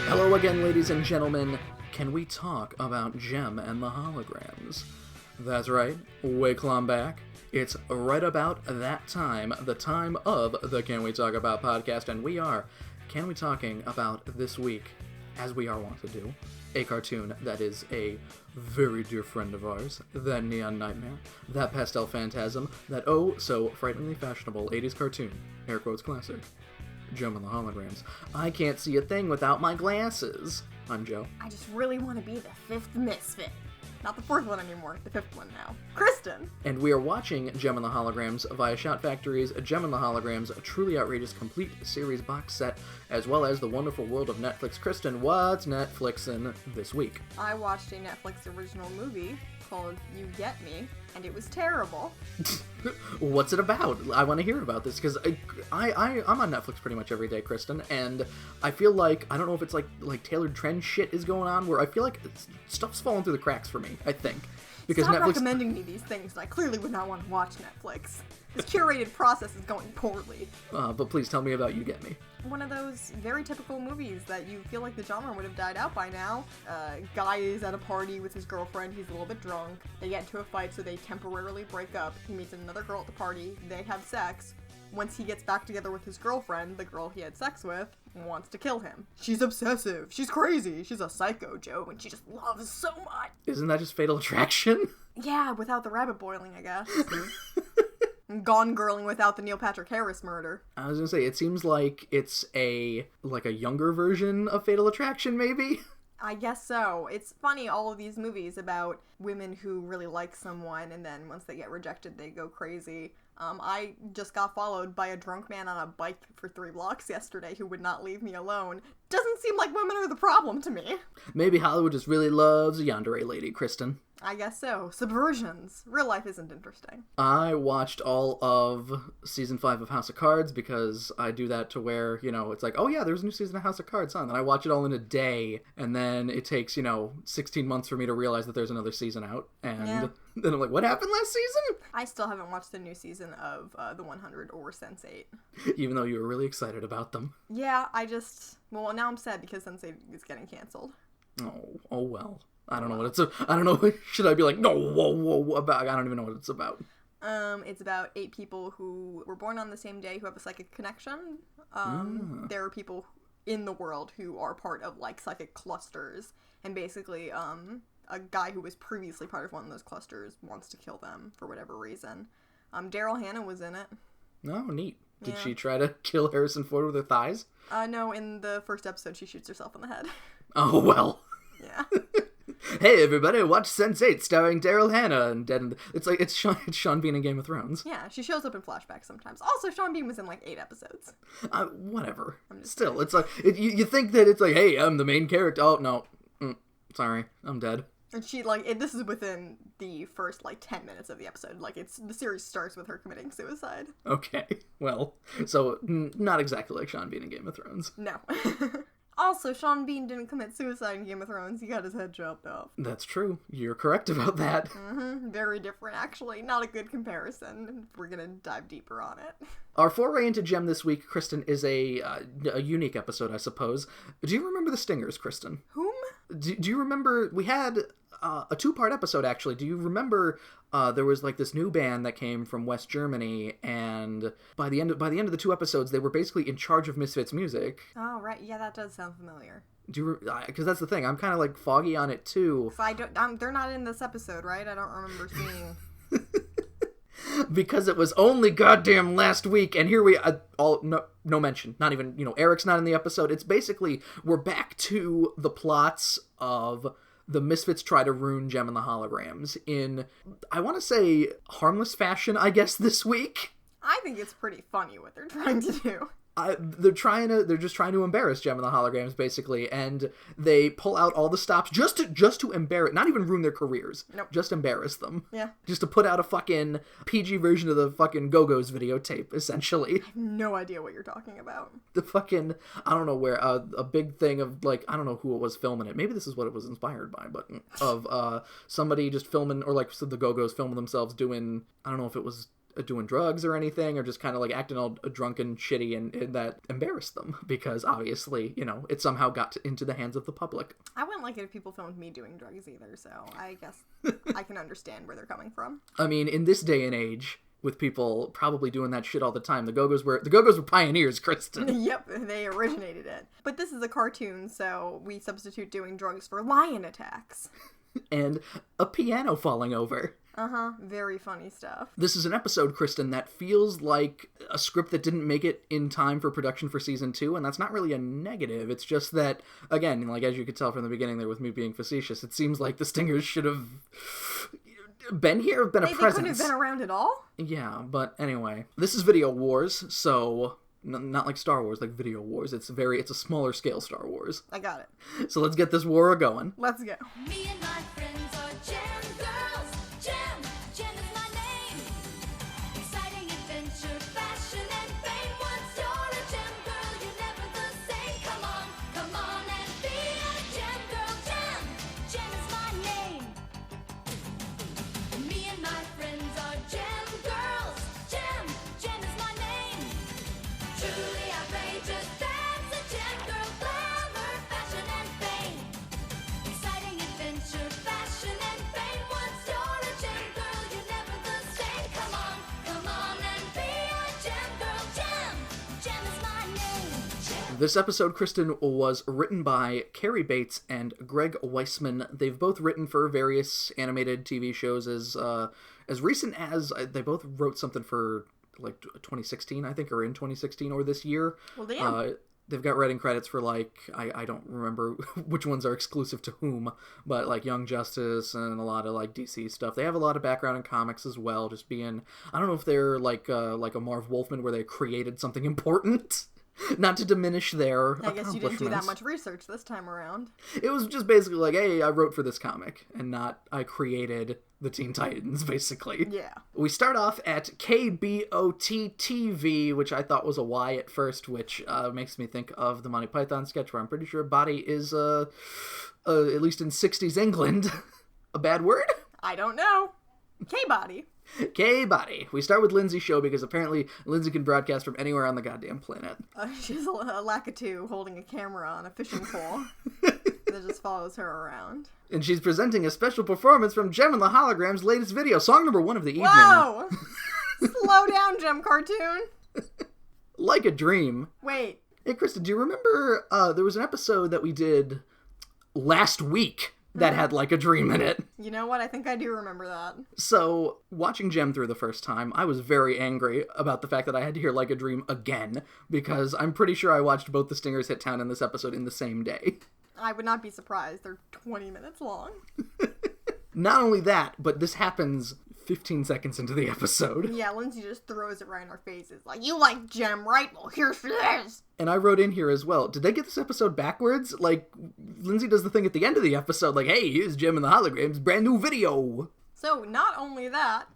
Hello again, ladies and gentlemen. Can we talk about Gem and the Holograms? That's right, we climb back. It's right about that time, the time of the Can We Talk About podcast, and we are Can We Talking About this week, as we are wont to do, a cartoon that is a very dear friend of ours, that Neon Nightmare, that Pastel Phantasm, that oh so frighteningly fashionable 80s cartoon, air quotes classic, Gem and the Holograms. I can't see a thing without my glasses. I'm Joe. I just really want to be the fifth Misfit. Not the fourth one anymore, the fifth one now. Kristen! And we are watching Gem and the Holograms via Shout Factory's Gem and the Holograms, a truly outrageous complete series box set, as well as the wonderful world of Netflix. Kristen, what's Netflixin' this week? I watched a Netflix original movie called You Get Me, and it was terrible. What's it about? I want to hear about this, because I'm on Netflix pretty much every day, Kristen, and I feel like, I don't know if it's like tailored trend shit is going on, where I feel like stuff's falling through the cracks for me, I think. Because Stop Netflix recommending me these things, and I clearly would not want to watch Netflix. This curated process is going poorly. But please tell me about You Get Me. One of those very typical movies that you feel like the genre would have died out by now. Guy is at a party with his girlfriend, he's a little bit drunk, they get into a fight so they temporarily break up, he meets another girl at the party, they have sex. Once he gets back together with his girlfriend, the girl he had sex with wants to kill him. She's obsessive, she's crazy, she's a psycho, Joe, and she just loves so much. Isn't that just Fatal Attraction? Yeah, without the rabbit boiling, I guess. Gone Girling without the Neil Patrick Harris murder. I was gonna say, it seems like it's a younger version of Fatal Attraction, maybe? I guess so. It's funny, all of these movies about women who really like someone, and then once they get rejected, they go crazy. I just got followed by a drunk man on a bike for 3 blocks yesterday who would not leave me alone. Doesn't seem like women are the problem to me. Maybe Hollywood just really loves a yandere lady, Kristen. I guess so. Subversions. Real life isn't interesting. I watched all of Season 5 of House of Cards because I do that to where, it's like, oh yeah, there's a new season of House of Cards, huh? And then I watch it all in a day, and then it takes, 16 months for me to realize that there's another season out, and then I'm like, what happened last season? I still haven't watched the new season of The 100 or Sense8. Even though you were really excited about them. Yeah, now I'm sad because Sense8 is getting canceled. Oh well. I don't know what it's I don't know, should I be like, no, whoa, about, I don't even know what it's about. It's about 8 people who were born on the same day who have a psychic connection. There are people in the world who are part of, psychic clusters, and basically, a guy who was previously part of one of those clusters wants to kill them for whatever reason. Daryl Hannah was in it. Oh, neat. Did she try to kill Harrison Ford with her thighs? No, in the first episode, she shoots herself in the head. Oh, well. Yeah. Hey everybody, watch Sense8 starring Daryl Hannah and Dead. It's Sean Bean in Game of Thrones. Yeah, she shows up in flashbacks sometimes. Also, Sean Bean was in 8 episodes. Whatever. Still, it's like you think that it's like, hey, I'm the main character. Oh no, sorry, I'm dead. And she this is within the first 10 minutes of the episode. The series starts with her committing suicide. Okay, well, so not exactly like Sean Bean in Game of Thrones. No. Also, Sean Bean didn't commit suicide in Game of Thrones. He got his head chopped off. That's true. You're correct about that. Very different, actually. Not a good comparison. We're gonna dive deeper on it. Our foray into Gem this week, Kristen, is a unique episode, I suppose. Do you remember the Stingers, Kristen? Whom? Do you remember... We had a 2-part episode, actually. Do you remember there was this new band that came from West Germany, and by the end of the 2 episodes, they were basically in charge of Misfit's music. Oh, right. Yeah, that does sound familiar. Because that's the thing. I'm kind of foggy on it too. They're not in this episode, right? I don't remember seeing. Because it was only goddamn last week, and here we no mention. Not even Eric's not in the episode. It's basically we're back to the plots of the Misfits try to ruin Gem and the Holograms in, I want to say, harmless fashion, I guess, this week. I think it's pretty funny what they're trying to do. They're just trying to embarrass Gem and the Holograms, basically, and they pull out all the stops just to embarrass, not even ruin their careers. Nope. Just embarrass them. Yeah. Just to put out a fucking PG version of the fucking Go-Go's videotape, essentially. I have no idea what you're talking about. The fucking, I don't know where, a big thing of, I don't know who it was filming it. Maybe this is what it was inspired by, but of somebody just filming, or so the Go-Go's filming themselves doing, I don't know if it was doing drugs or anything, or just kind of like acting all drunk and shitty, and that embarrassed them because obviously, you know, it somehow got into the hands of the public. I wouldn't like it if people filmed me doing drugs either, so I guess I can understand where they're coming from. I mean, in this day and age, with people probably doing that shit all the time, the Go-Go's were pioneers, Kristen. Yep, they originated it. But this is a cartoon, so we substitute doing drugs for lion attacks. And a piano falling over. Uh-huh, very funny stuff. This is an episode, Kristen, that feels like a script that didn't make it in time for production for season 2, and that's not really a negative. It's just that, again, like as you could tell from the beginning there with me being facetious, it seems like the Stingers should have been here, been a presence. They couldn't have been around at all? Yeah, but anyway. This is Video Wars, so not like Star Wars, like Video Wars. It's a smaller scale Star Wars. I got it. So let's get this war going. Let's go. Me and my friends are Gem Girls. Gem is my name. Exciting adventure, fashion, and fame. Once you're a Gem Girl, you're never the same. Come on and be a Gem Girl. Gem is my name. Me and my friends are Gem Girls. Gem is my name. Truly outrageous, that's a Gem Girl. Glamour, fashion, and fame. Exciting adventure, fashion, and fame. Once you're a Gem Girl, you're never the same. Come on and be a Gem Girl. Gem is my name. This episode, Kristen, was written by Carrie Bates and Greg Weisman. They've both written for various animated TV shows as recent as they both wrote something for like 2016, I think, or in 2016 or this year. Well, damn. They've got writing credits for, like, I don't remember which ones are exclusive to whom, but, like, Young Justice and a lot of, like, DC stuff. They have a lot of background in comics as well, just being, I don't know if they're, like a Marv Wolfman where they created something important, not to diminish their I guess you didn't do that much research this time around. It was just basically like, hey, I wrote for this comic, and not I created the Teen Titans, basically. Yeah. We start off at KBOT-TV, which I thought was a Y at first, which makes me think of the Monty Python sketch where I'm pretty sure body is, at least in 60s England, a bad word? I don't know. K-Body. K-Body. We start with Lindsay's show because apparently Lindsay can broadcast from anywhere on the goddamn planet. She's a lackatoo holding a camera on a fishing pole that just follows her around. And she's presenting a special performance from Gem and the Hologram's latest video, song number 1 of the evening. Whoa! Slow down, Gem cartoon. Like a Dream. Wait. Hey, Krista, do you remember there was an episode that we did last week that had Like a Dream in it? You know what? I think I do remember that. So, watching Gem through the first time, I was very angry about the fact that I had to hear Like a Dream again, because I'm pretty sure I watched both the Stingers hit town and this episode in the same day. I would not be surprised. They're 20 minutes long. Not only that, but this happens 15 seconds into the episode. Yeah, Lindsay just throws it right in our faces. Like, you like Gem, right? Well, here's this. And I wrote in here as well, did they get this episode backwards? Like, Lindsay does the thing at the end of the episode, like, hey, here's Gem and the Holograms, brand new video. So, not only that,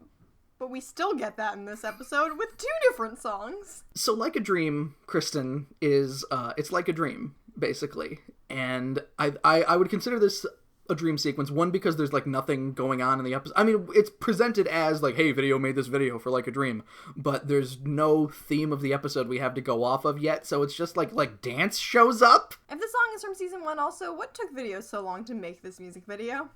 but we still get that in this episode with 2 different songs. So Like a Dream, Kristen, is, it's like a dream, basically. And I would consider this a dream sequence, one, because there's, like, nothing going on in the episode. I mean, it's presented as, like, hey, video made this video for Like a Dream, but there's no theme of the episode we have to go off of yet, so it's just, like dance shows up. If the song is from season 1 also, what took video so long to make this music video?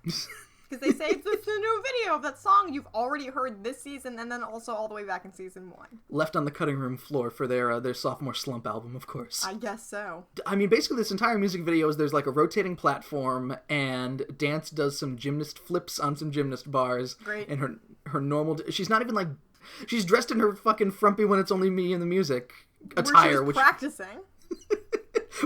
Because they say it's a new video of that song you've already heard this season, and then also all the way back in season 1. Left on the cutting room floor for their sophomore slump album, of course. I guess so. I mean, basically this entire music video is there's like a rotating platform, and Dance does some gymnast flips on some gymnast bars. Great. And her normal... She's not even like... She's dressed in her fucking frumpy when it's only me and the music attire. Where she was practicing.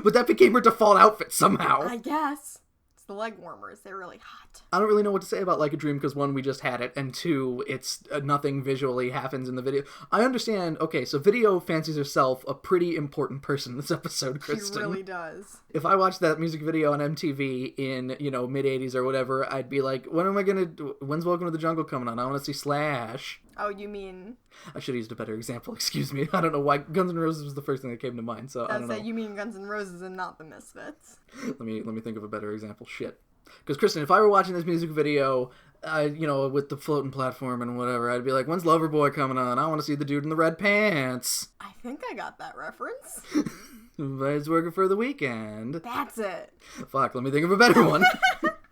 But that became her default outfit somehow. I guess. The leg warmers, they're really hot. I don't really know what to say about Like a Dream because 1, we just had it, and 2, it's nothing visually happens in the video. I understand, okay, so Video fancies herself a pretty important person in this episode, Kristen. She really does. If I watched that music video on MTV in, mid-80s or whatever, I'd be like, when's Welcome to the Jungle coming on? I want to see Slash. Oh, you mean... I should have used a better example, excuse me. I don't know why. Guns N' Roses was the first thing that came to mind, so I don't know. You mean Guns N' Roses and not the Misfits. Let me think of a better example. Shit. Because, Kristen, if I were watching this music video, with the floating platform and whatever, I'd be like, when's Loverboy coming on? I want to see the dude in the red pants. I think I got that reference. But it's working for the weekend. That's it. Fuck, let me think of a better one.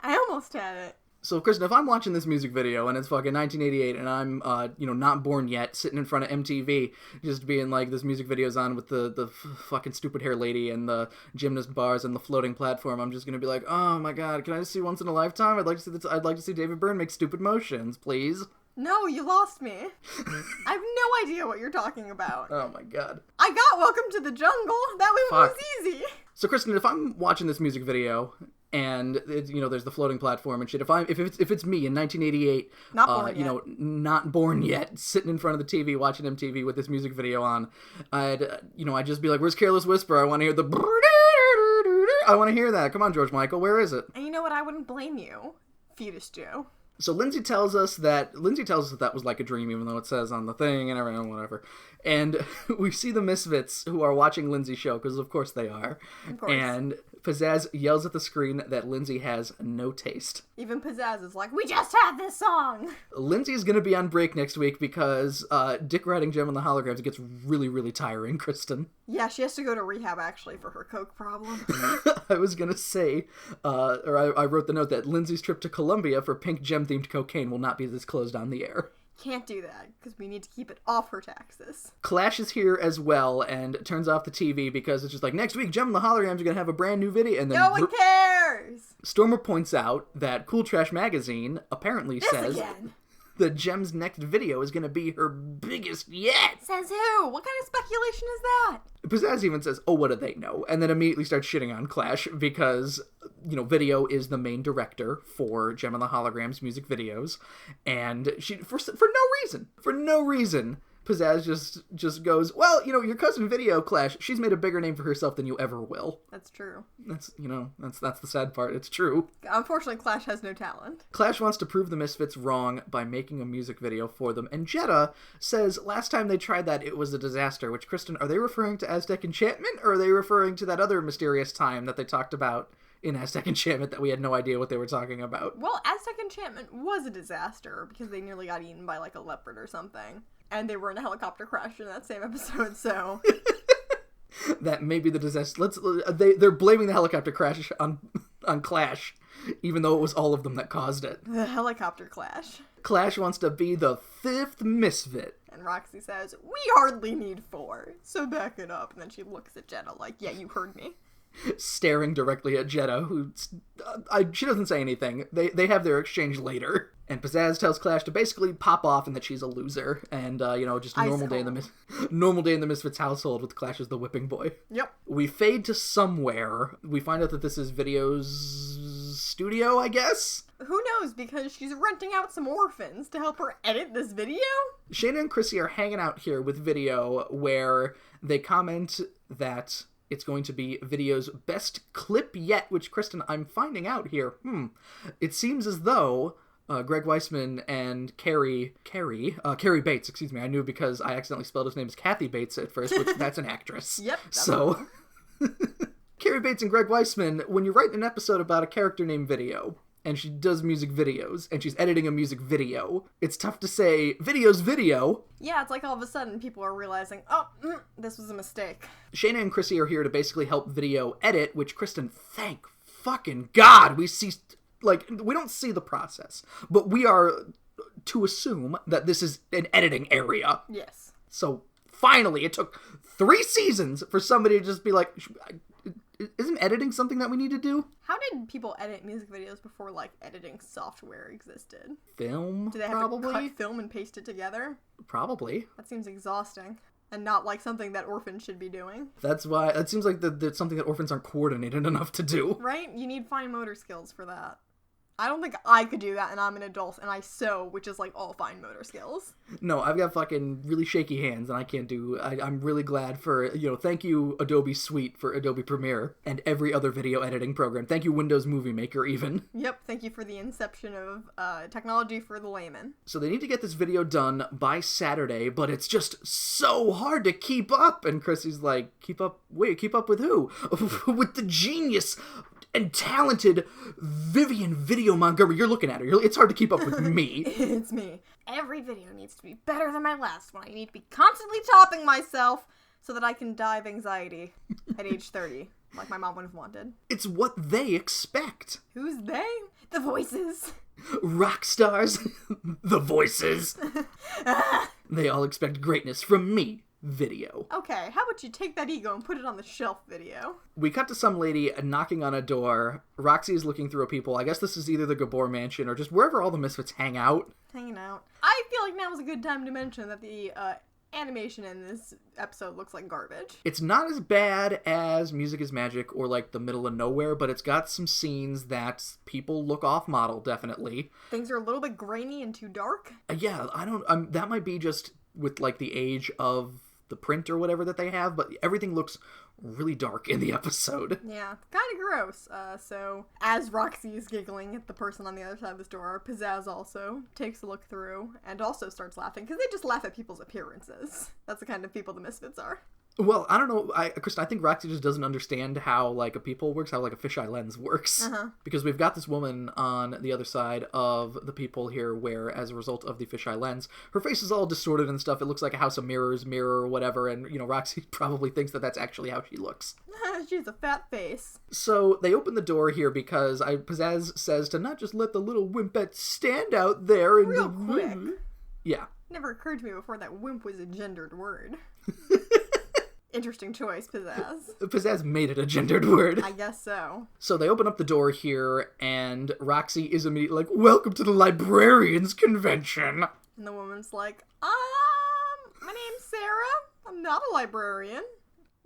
I almost had it. So, Kristen, if I'm watching this music video and it's fucking 1988 and I'm, not born yet, sitting in front of MTV, just being like, this music video's on with the fucking stupid hair lady and the gymnast bars and the floating platform, I'm just gonna be like, oh my god, can I just see Once in a Lifetime? I'd like to see David Byrne make stupid motions, please. No, you lost me. I have no idea what you're talking about. Oh my god. I got Welcome to the Jungle. That one was easy. So, Kristen, if I'm watching this music video and there's the floating platform and shit, if it's me in 1988, not born yet, sitting in front of the TV watching MTV with this music video on, I'd just be like, where's Careless Whisper? I want to hear the I want to hear that. Come on, George Michael, where is it? And you know what? I wouldn't blame you, Fetus Joe. So Lindsay tells us that was like a dream, even though it says on the thing and everything, whatever. And we see the Misfits who are watching Lindsay's show, because of course they are. Of course. And Pizzazz yells at the screen that Lindsay has no taste. Even Pizzazz is like, we just had this song! Lindsay's going to be on break next week because dick riding Gem and the Holograms gets really, really tiring, Kristen. Yeah, she has to go to rehab, actually, for her coke problem. I was going to say, I wrote the note that Lindsay's trip to Colombia for pink gem-themed cocaine will not be disclosed on the air. Can't do that, because we need to keep it off her taxes. Clash is here as well, and turns off the TV because it's just like, next week, Gem and the Holograms are going to have a brand new video. And then no one cares! Stormer points out that Cool Trash Magazine apparently says that Gem's next video is going to be her biggest yet. Says who? What kind of speculation is that? Pizzazz even says, oh, what do they know? And then immediately starts shitting on Clash because, Video is the main director for Gem and the Holograms music videos. And she, for no reason, Pizzazz just goes, well, your cousin Video, Clash, she's made a bigger name for herself than you ever will. That's true. That's the sad part. It's true. Unfortunately, Clash has no talent. Clash wants to prove the Misfits wrong by making a music video for them. And Jetta says last time they tried that, it was a disaster. Which, Kristen, are they referring to Aztec Enchantment? Or are they referring to that other mysterious time that they talked about in Aztec Enchantment that we had no idea what they were talking about? Well, Aztec Enchantment was a disaster because they nearly got eaten by, like, a leopard or something. And they were in a helicopter crash in that same episode, so... That may be the disaster. They're blaming the helicopter crash on Clash, even though it was all of them that caused it. The helicopter clash. Clash wants to be the 5th Misfit. And Roxy says, we hardly need 4, so back it up. And then she looks at Jetta like, yeah, you heard me. Staring directly at Jetta, who she doesn't say anything. They have their exchange later, and Pizzazz tells Clash to basically pop off and that she's a loser, and just a normal day in the Misfits household with Clash as the whipping boy. Yep. We fade to somewhere. We find out that this is Video's studio, I guess. Who knows? Because she's renting out some orphans to help her edit this video. Shayna and Chrissy are hanging out here with Video, where they comment that it's going to be Video's best clip yet, which, Kristen, I'm finding out here. It seems as though Greg Weissman and Carrie Bates, excuse me, I knew because I accidentally spelled his name as Kathy Bates at first, which that's an actress. Yep. So, Carrie Bates and Greg Weissman, when you write an episode about a character named Video, and she does music videos, and she's editing a music video, it's tough to say, Video's video. Yeah, it's like all of a sudden people are realizing, oh, this was a mistake. Shayna and Chrissy are here to basically help Video edit, which, Kristen, thank fucking God, we see, we don't see the process, but we are to assume that this is an editing area. Yes. So, finally, it took 3 seasons for somebody to just be like, isn't editing something that we need to do? How did people edit music videos before, editing software existed? Film, Do they have to cut film and paste it together? Probably. That seems exhausting. And not like something that orphans should be doing. That's why, it seems like that's something that orphans aren't coordinated enough to do. Right? You need fine motor skills for that. I don't think I could do that, and I'm an adult, and I sew, which is, all fine motor skills. No, I've got fucking really shaky hands, and I can't do... I'm really glad for, thank you, Adobe Suite, for Adobe Premiere, and every other video editing program. Thank you, Windows Movie Maker, even. Yep, thank you for the inception of technology for the layman. So they need to get this video done by Saturday, but it's just so hard to keep up, and Chrissy's like, keep up with who? With the genius and talented Vivian Video Montgomery. You're looking at her. It's hard to keep up with me. It's me. Every video needs to be better than my last one. I need to be constantly topping myself so that I can die of anxiety at age 30, like my mom would have wanted. It's what they expect. Who's they? The voices. Rock stars. The voices. They all expect greatness from me. Video. Okay, how about you take that ego and put it on the shelf, Video? We cut to some lady knocking on a door. Roxy is looking through a peephole. I guess this is either the Gabor mansion or just wherever all the Misfits hang out. Hanging out. I feel like now is a good time to mention that the animation in this episode looks like garbage. It's not as bad as Music is Magic or like The Middle of Nowhere, but it's got some scenes that people look off model, definitely. Things are a little bit grainy and too dark. Yeah, I don't... that might be just with like the age of the print or whatever that they have, but everything looks really dark in the episode. Yeah, kind of gross. So as Roxy is giggling at the person on the other side of this door, Pizzazz also takes a look through and also starts laughing, because they just laugh at people's appearances. That's the kind of people the Misfits are. Well, I don't know, Kristen, I think Roxy just doesn't understand how, like, a peephole works, how, like, a fisheye lens works. Because we've got this woman on the other side of the peephole here where, as a result of the fisheye lens, her face is all distorted and stuff. It looks like a house of mirrors, mirror or whatever, and, you know, Roxy probably thinks that that's actually how she looks. She has a fat face. So, they open the door here because Pizzazz says to not just let the little wimpette stand out there and... Real quick. Yeah. Never occurred to me before that wimp was a gendered word. Interesting choice, Pizzazz. Pizzazz made it a gendered word. I guess so. So they open up the door here, and Roxy is immediately like, "Welcome to the Librarians Convention." And the woman's like, my name's Sarah. I'm not a librarian.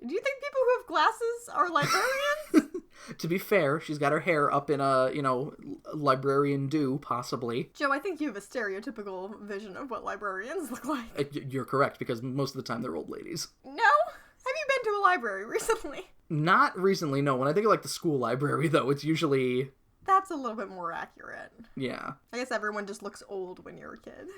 Do you think people who have glasses are librarians? To be fair, she's got her hair up in a, librarian do, possibly. Joe, I think you have a stereotypical vision of what librarians look like. You're correct, because most of the time they're old ladies. No? Have you been to a library recently? Not recently, no. When I think of, like, the school library, though, it's usually... That's a little bit more accurate. Yeah. I guess everyone just looks old when you're a kid.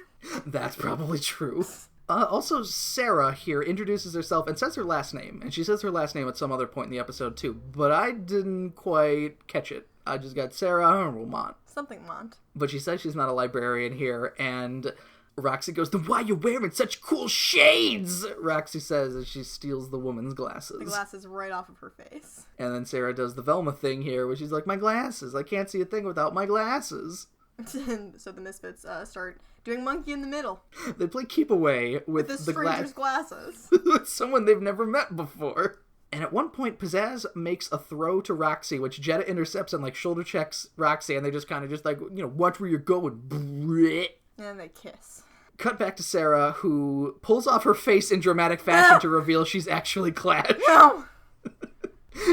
That's probably true. Also, Sarah here introduces herself and says her last name. And she says her last name at some other point in the episode, too. But I didn't quite catch it. I just got Sarah Mont. Something Mont. But she says she's not a librarian here, and Roxy goes, "Then why are you wearing such cool shades?" Roxy says as she steals the woman's glasses. The glasses right off of her face. And then Sarah does the Velma thing here, where she's like, "My glasses. I can't see a thing without my glasses." So the Misfits start doing monkey in the middle. They play keep away with the the stranger's glasses. with someone they've never met before. And at one point, Pizzazz makes a throw to Roxy, which Jetta intercepts and, like, shoulder checks Roxy, and they just kind of just, like, watch where you're going. And they kiss. Cut back to Sarah, who pulls off her face in dramatic fashion to reveal she's actually Clash. No!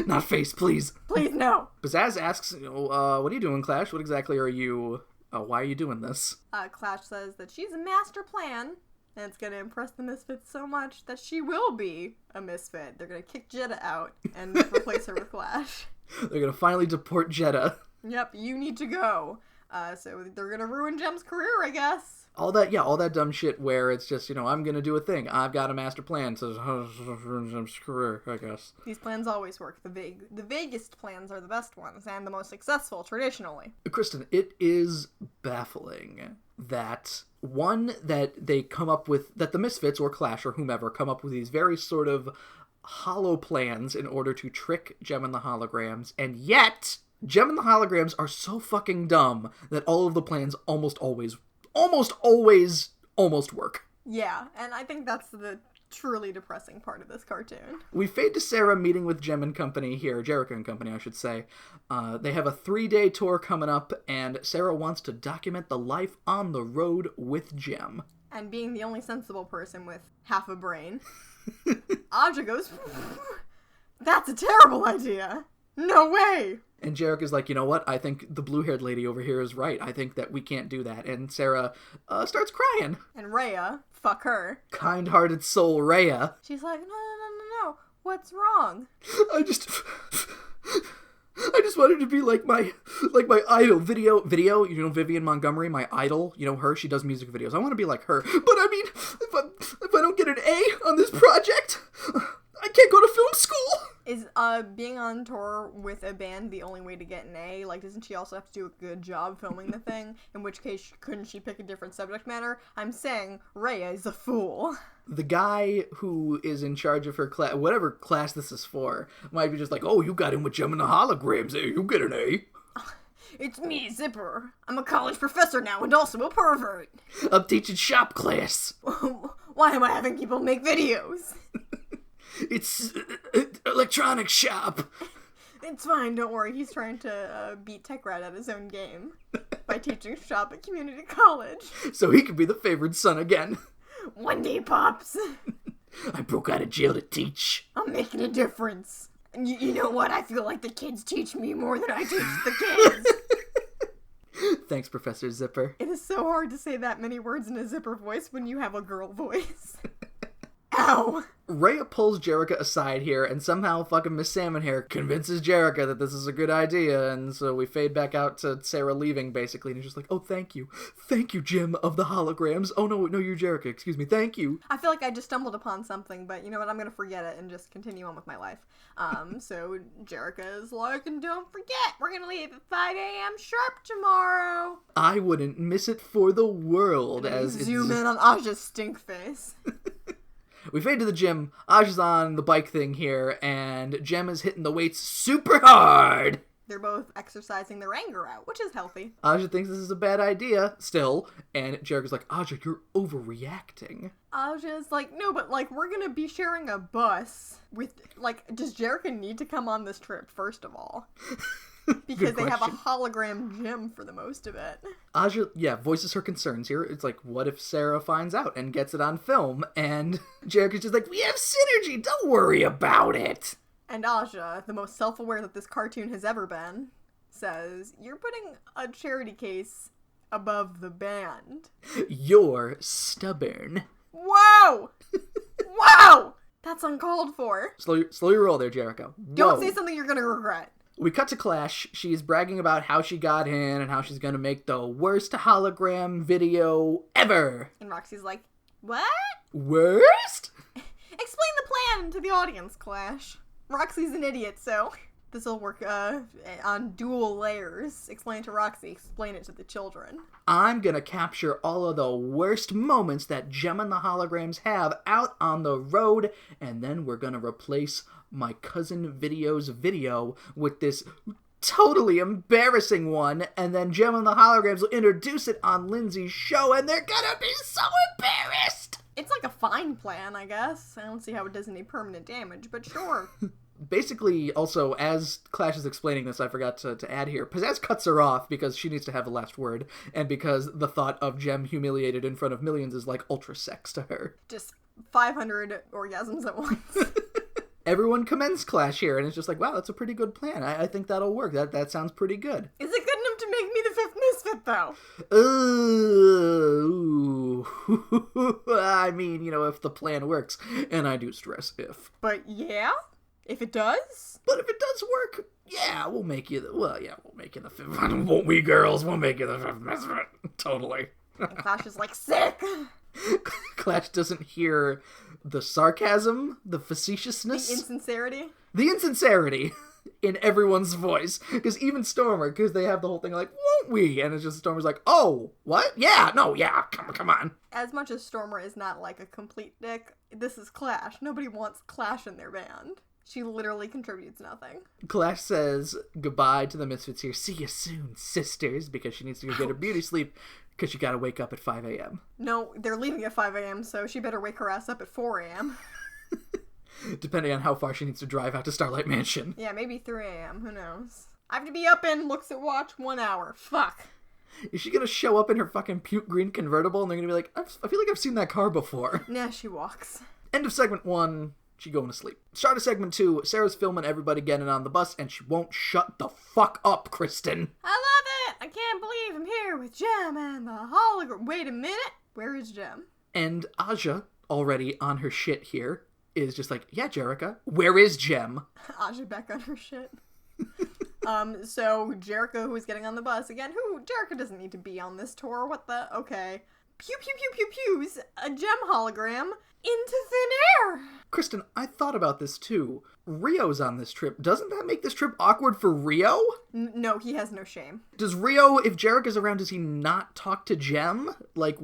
Not face, please. Please, no. Pizzazz asks, what are you doing, Clash? What exactly are you... why are you doing this? Clash says that she's a master plan, and it's going to impress the Misfits so much that she will be a Misfit. They're going to kick Jetta out and replace her with Clash. They're going to finally deport Jetta. Yep, you need to go. So they're going to ruin Jem's career, I guess. All that dumb shit where it's just, I'm going to do a thing. I've got a master plan. So ruin Jem's career, I guess. These plans always work. The vaguest plans are the best ones and the most successful, traditionally. Kristen, it is baffling that... One, that they come up with, that the Misfits or Clash or whomever come up with these very sort of hollow plans in order to trick Jem and the Holograms, and yet Jem and the Holograms are so fucking dumb that all of the plans almost always work. Yeah, and I think that's the truly depressing part of this cartoon. We fade to Sarah meeting with Jem and company here, Jericho and company, I should say. They have a 3-day tour coming up, and Sarah wants to document the life on the road with Jem. And being the only sensible person with half a brain, Aja goes, "That's a terrible idea. No way." And Jarek is like, "You know what? I think the blue-haired lady over here is right. I think that we can't do that." And Sarah starts crying. And Rhea, fuck her. Kind-hearted soul Rhea. She's like, no. What's wrong? I just wanted to be like my idol. Video, Vivian Montgomery, my idol. Her, she does music videos. I want to be like her. But I mean, if I don't get an A on this project, I can't go to film school. Is Being on tour with a band, the only way to get an A, like, doesn't she also have to do a good job filming the thing? In which case, couldn't she pick a different subject matter? I'm saying Rhea is a fool. The guy who is in charge of her class, whatever class this is for, might be just like, oh, you got in with Gem and the Holograms, hey, you get an A. It's me, Zipper. I'm a college professor now and also a pervert. I'm teaching shop class. Why am I having people make videos? It's electronic shop. It's fine, don't worry. He's trying to beat Tech Rat at his own game by teaching shop at community college. So he can be the favored son again. One day, Pops. I broke out of jail to teach. I'm making a difference. And you know what? I feel like the kids teach me more than I teach the kids. Thanks, Professor Zipper. It is so hard to say that many words in a Zipper voice when you have a girl voice. Ow! Rhea pulls Jerrica aside here, and somehow fucking Miss Salmonhair convinces Jerrica that this is a good idea, and so we fade back out to Sarah leaving, basically, and he's just like, oh, thank you, Jim of the Holograms. Oh, no, you're Jerrica, excuse me, thank you. I feel like I just stumbled upon something, but you know what, I'm gonna forget it and just continue on with my life. So Jerrica is like, and don't forget, we're gonna leave at 5 a.m. sharp tomorrow. I wouldn't miss it for the world, And as zoom in on Aja's stink face. We fade to the gym. Aj is on the bike thing here, and Jem is hitting the weights super hard. They're both exercising their anger out, which is healthy. Aja thinks this is a bad idea, still, and Jericho's like, Aja, you're overreacting. Aja's like, no, but, like, we're gonna be sharing a bus with, like, does Jericho need to come on this trip, first of all? Because they have a hologram gym for the most of it. Aja, voices her concerns here. It's like, what if Sarah finds out and gets it on film? And Jericho's just like, we have synergy, don't worry about it. And Aja, the most self-aware that this cartoon has ever been, says, you're putting a charity case above the band. You're stubborn. Whoa! Wow! That's uncalled for. Slow your roll there, Jericho. Don't say something you're gonna regret. We cut to Clash. She's bragging about how she got in and how she's gonna make the worst hologram video ever. And Roxy's like, what? Worst? Explain the plan to the audience, Clash. Roxy's an idiot, so this'll work on dual layers. Explain it to Roxy, explain it to the children. I'm gonna capture all of the worst moments that Gem and the Holograms have out on the road, and then we're gonna replace my cousin Video's video with this totally embarrassing one, and then Gem and the Holograms will introduce it on Lindsay's show, and they're gonna be so embarrassed! It's like a fine plan, I guess. I don't see how it does any permanent damage, but sure. Basically, also, as Clash is explaining this, I forgot to add here, Pizzazz cuts her off because she needs to have the last word, and because the thought of Gem humiliated in front of millions is like ultra sex to her. Just 500 orgasms at once. Everyone commends Clash here, and it's just like, wow, that's a pretty good plan. I think that'll work. That sounds pretty good. Is it good enough to make me the fifth misfit, though? I mean, if the plan works, and I do stress if. But yeah? If it does? But if it does work, yeah, we'll make you the fifth. Won't we, girls? We'll make you the fifth misfit. Totally. And Clash is like, sick! Clash doesn't hear the sarcasm, the facetiousness. The insincerity? The insincerity in everyone's voice. Because even Stormer, because they have the whole thing like, won't we? And it's just Stormer's like, oh, what? Yeah, no, yeah, come on. As much as Stormer is not like a complete dick, this is Clash. Nobody wants Clash in their band. She literally contributes nothing. Clash says goodbye to the Misfits here. See you soon, sisters, because she needs to go get her beauty sleep because she gotta wake up at 5 a.m. No, they're leaving at 5 a.m., so she better wake her ass up at 4 a.m. Depending on how far she needs to drive out to Starlight Mansion. Yeah, maybe 3 a.m., who knows. I have to be up in, looks at watch, 1 hour. Fuck. Is she gonna show up in her fucking puke green convertible and they're gonna be like, I feel like I've seen that car before? Nah, she walks. End of segment 1. She going to sleep. Start of segment 2. Sarah's filming everybody getting on the bus, and she won't shut the fuck up, Kristen. I love it! I can't believe I'm here with Gem and the hologram. Wait a minute. Where is Gem? And Aja, already on her shit here, is just like, yeah, Jerrica, where is Gem? Aja back on her shit. So Jericho, who is getting on the bus again, Jericho doesn't need to be on this tour. What the? Okay. Pew pew pew pew pews. A Gem hologram into thin air. Kristen, I thought about this too. Rio's on this trip. Doesn't that make this trip awkward for Rio? No, he has no shame. Does Rio, if Jarek is around, does he not talk to Jem? Like,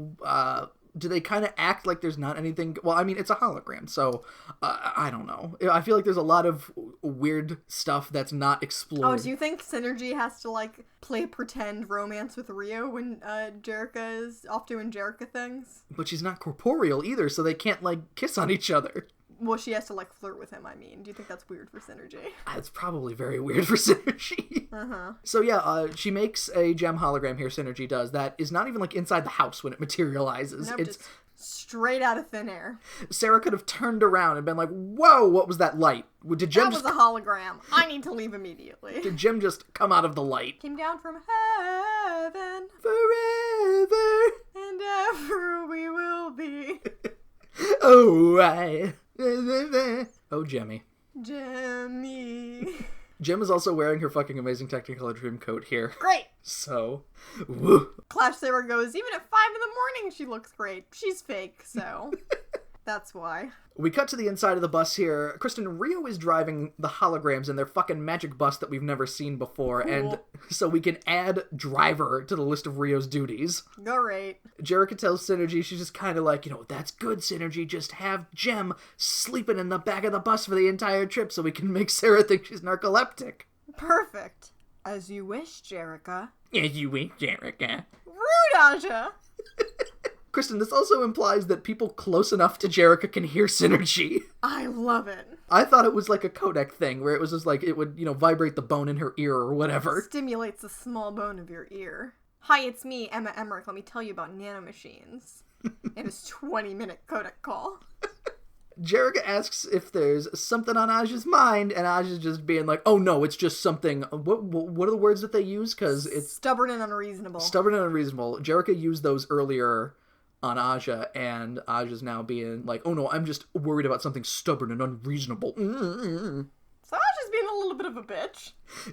do they kind of act like there's not anything? Well, I mean, it's a hologram, so I don't know. I feel like there's a lot of weird stuff that's not explored. Oh, do you think Synergy has to, like, play pretend romance with Rio when Jerrica is off doing Jerrica things? But she's not corporeal either, so they can't, like, kiss on each other. Well, she has to, like, flirt with him, I mean. Do you think that's weird for Synergy? It's probably very weird for Synergy. Uh-huh. So yeah, she makes a gem hologram here, Synergy does, that is not even, like, inside the house when it materializes. Nope, It's just straight out of thin air. Sarah could have turned around and been like, whoa, what was that light? Did Jem That was a hologram. I need to leave immediately. Did Jem just come out of the light? Came down from heaven, Forever. and ever we will be. Oh, oh, Jemmy. Jemmy. Jem is also wearing her fucking amazing Technicolor Dream coat here. Great. So, woo. Clash Sarah goes, even at 5 in the morning she looks great. She's fake, so that's why. We cut to the inside of the bus here. Kristen, Rio is driving the holograms in their fucking magic bus that we've never seen before, Cool. and so we can add driver to the list of Rio's duties. Great. Jerrica tells Synergy, she's just kind of like, that's good, Synergy, just have Jem sleeping in the back of the bus for the entire trip so we can make Sarah think she's narcoleptic. Perfect. As you wish, Jerrica. As you wish, Jerrica. Rude, Aja. Kristen, this also implies that people close enough to Jerrica can hear Synergy. I love it. I thought it was like a codec thing, where it was just like, it would, vibrate the bone in her ear or whatever. Stimulates the small bone of your ear. Hi, it's me, Emma Emmerich. Let me tell you about nanomachines. In his 20-minute codec call. Jerrica asks if there's something on Aja's mind, and Aja's just being like, oh no, it's just something. What are the words that they use? Because it's stubborn and unreasonable. Stubborn and unreasonable. Jerrica used those earlier on Aja, and Aja's now being like, oh no, I'm just worried about something stubborn and unreasonable. So Aja's being a little bit of a bitch.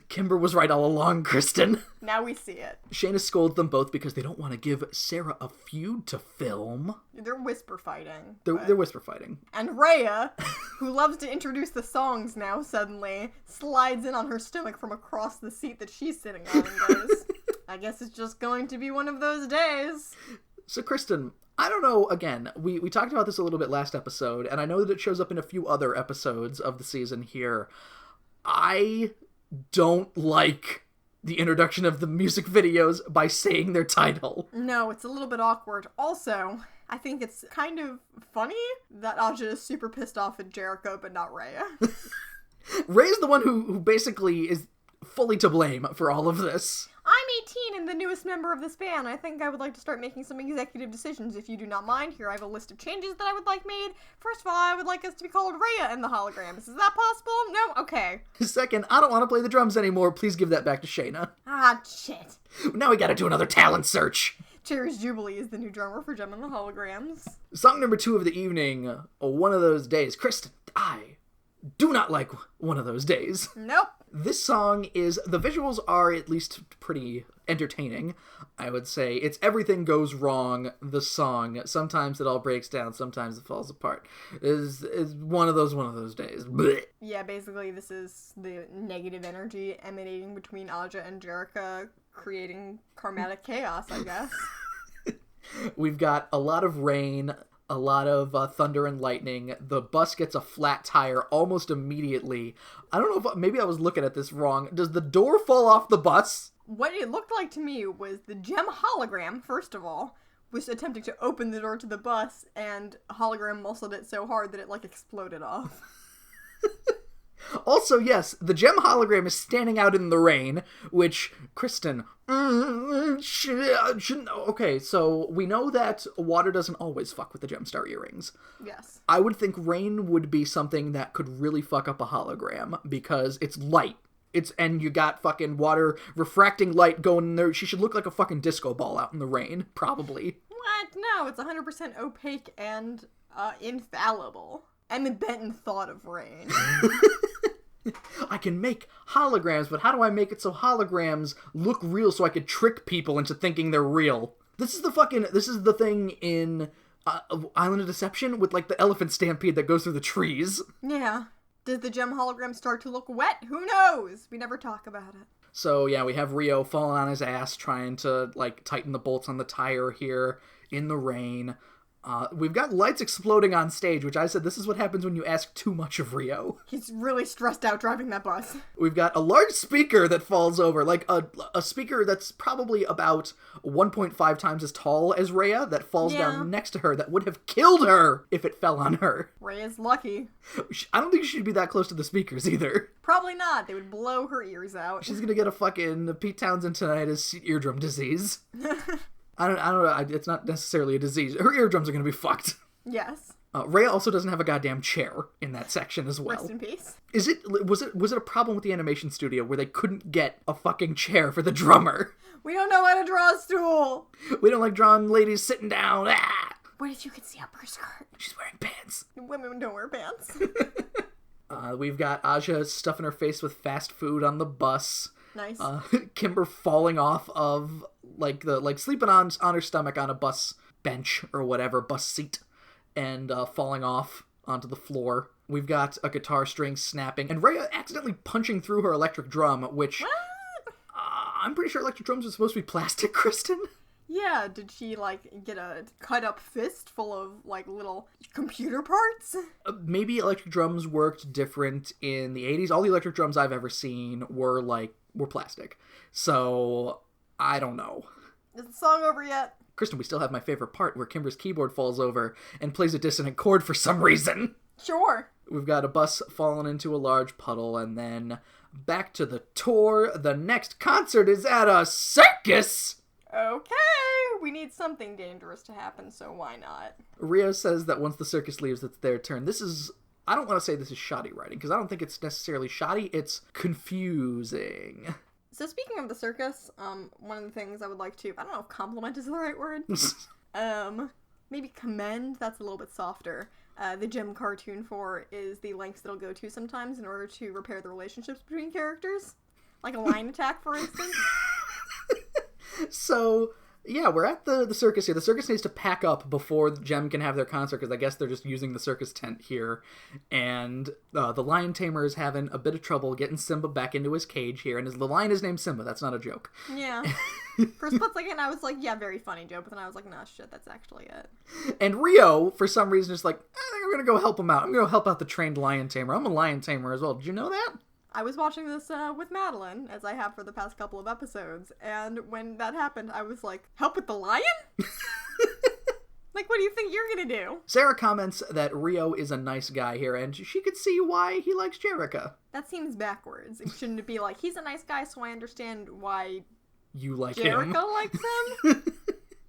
Kimber was right all along, Kristen. Now we see it. Shayna scolds them both because they don't want to give Sarah a feud to film. They're whisper fighting. They're whisper fighting. And Rhea, who loves to introduce the songs now suddenly, slides in on her stomach from across the seat that she's sitting on and goes, I guess it's just going to be one of those days. So, Kristen, I don't know, again, we talked about this a little bit last episode, and I know that it shows up in a few other episodes of the season here. I don't like the introduction of the music videos by saying their title. No, it's a little bit awkward. Also, I think it's kind of funny that Aja is super pissed off at Jericho, but not Rhea. Rhea's the one who basically is fully to blame for all of this. I'm 18 and the newest member of this band. I think I would like to start making some executive decisions. If you do not mind, here I have a list of changes that I would like made. First of all, I would like us to be called Rhea and the Holograms. Is that possible? No? Okay. Second, I don't want to play the drums anymore. Please give that back to Shayna. Ah, shit. Now we gotta do another talent search. Cherish Jubilee is the new drummer for Gem and the Holograms. Song number 2 of the evening, One of Those Days. Kristen, I do not like One of Those Days. Nope. This song the visuals are at least pretty entertaining, I would say. It's Everything Goes Wrong, the song. Sometimes it all breaks down, sometimes it falls apart. Is one of those days. Blech. Yeah, basically this is the negative energy emanating between Aja and Jerica, creating karmatic chaos, I guess. We've got a lot of rain, a lot of thunder and lightning. The bus gets a flat tire almost immediately. I don't know if maybe I was looking at this wrong. Does the door fall off the bus? What it looked like to me was the Gem hologram, first of all, was attempting to open the door to the bus, and hologram muscled it so hard that it, like, exploded off. Also, yes, the Gem hologram is standing out in the rain, which, Kristen, okay, so we know that water doesn't always fuck with the Gemstar earrings. Yes. I would think rain would be something that could really fuck up a hologram, because it's light. And you got fucking water refracting light going in there. She should look like a fucking disco ball out in the rain, probably. What? No, it's 100% opaque and infallible. Emma Benton thought of rain. I can make holograms, but how do I make it so holograms look real so I could trick people into thinking they're real? This is the thing in Island of Deception with, like, the elephant stampede that goes through the trees. Yeah. Does the gem hologram start to look wet? Who knows? We never talk about it. So, yeah, we have Rio falling on his ass, trying to, like, tighten the bolts on the tire here in the rain. We've got lights exploding on stage, which I said this is what happens when you ask too much of Rio. He's really stressed out driving that bus. We've got a large speaker that falls over, like a speaker that's probably about 1.5 times as tall as Rhea that falls down next to her that would have killed her if it fell on her. Rhea's lucky. I don't think she should be that close to the speakers either. Probably not. They would blow her ears out. She's gonna get a fucking Pete Townsend tinnitus eardrum disease. I don't know. It's not necessarily a disease. Her eardrums are going to be fucked. Yes. Rhea also doesn't have a goddamn chair in that section as well. Rest in peace. Was it a problem with the animation studio where they couldn't get a fucking chair for the drummer? We don't know how to draw a stool. We don't like drawing ladies sitting down. Ah! What if you could see up her skirt? She's wearing pants. Women don't wear pants. We've got Aja stuffing her face with fast food on the bus. Nice. Kimber falling off of sleeping on her stomach on a bus bench or whatever, bus seat, and falling off onto the floor. We've got a guitar string snapping, and Rhea accidentally punching through her electric drum, which I'm pretty sure electric drums are supposed to be plastic, Kristen. Yeah, did she, get a cut-up fist full of, little computer parts? Maybe electric drums worked different in the 80s. All the electric drums I've ever seen were plastic. So, I don't know. Is the song over yet? Kristen, we still have my favorite part where Kimber's keyboard falls over and plays a dissonant chord for some reason. Sure. We've got a bus falling into a large puddle, and then back to the tour. The next concert is at a circus! Okay, we need something dangerous to happen, so why not? Rio says that once the circus leaves, it's their turn. I don't want to say this is shoddy writing, because I don't think it's necessarily shoddy, it's confusing. So speaking of the circus, one of the things I would like to, I don't know if compliment is the right word, maybe commend, that's a little bit softer. The gem cartoon for is the lengths that'll go to sometimes in order to repair the relationships between characters. Like a line attack, for instance. So, yeah, we're at the circus here. The circus needs to pack up before Gem can have their concert, because I guess they're just using the circus tent here. And the lion tamer is having a bit of trouble getting Simba back into his cage here. And the lion is named Simba. That's not a joke. Yeah. For a split second, I was like, yeah, very funny joke. But then I was like, nah, shit, that's actually it. And Rio, for some reason, is like, I think I'm going to go help him out. I'm going to help out the trained lion tamer. I'm a lion tamer as well. Did you know that? I was watching this with Madeline, as I have for the past couple of episodes, and when that happened, I was like, help with the lion? What do you think you're gonna do? Sarah comments that Rio is a nice guy here, and she could see why he likes Jerica. That seems backwards. It shouldn't be like, he's a nice guy, so I understand why you like Jerica him. likes him?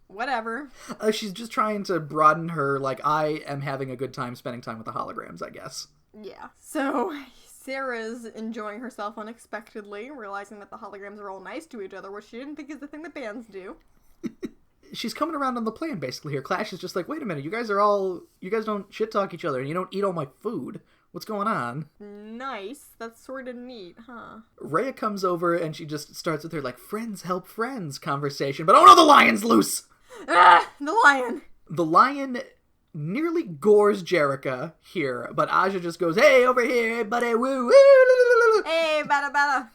Whatever. She's just trying to broaden her, I am having a good time spending time with the holograms, I guess. Yeah. So Sarah's enjoying herself unexpectedly, realizing that the holograms are all nice to each other, which she didn't think is the thing that bands do. She's coming around on the plan, basically, here. Clash is just like, wait a minute, you guys don't shit-talk each other, and you don't eat all my food. What's going on? Nice. That's sort of neat, huh? Rhea comes over, and she just starts with her, friends help friends conversation, but oh no, the lion's loose! Ah! The lion! The lion nearly gores Jerica here, but Aja just goes, hey, over here, hey, buddy, woo, woo, hey, bada, bada.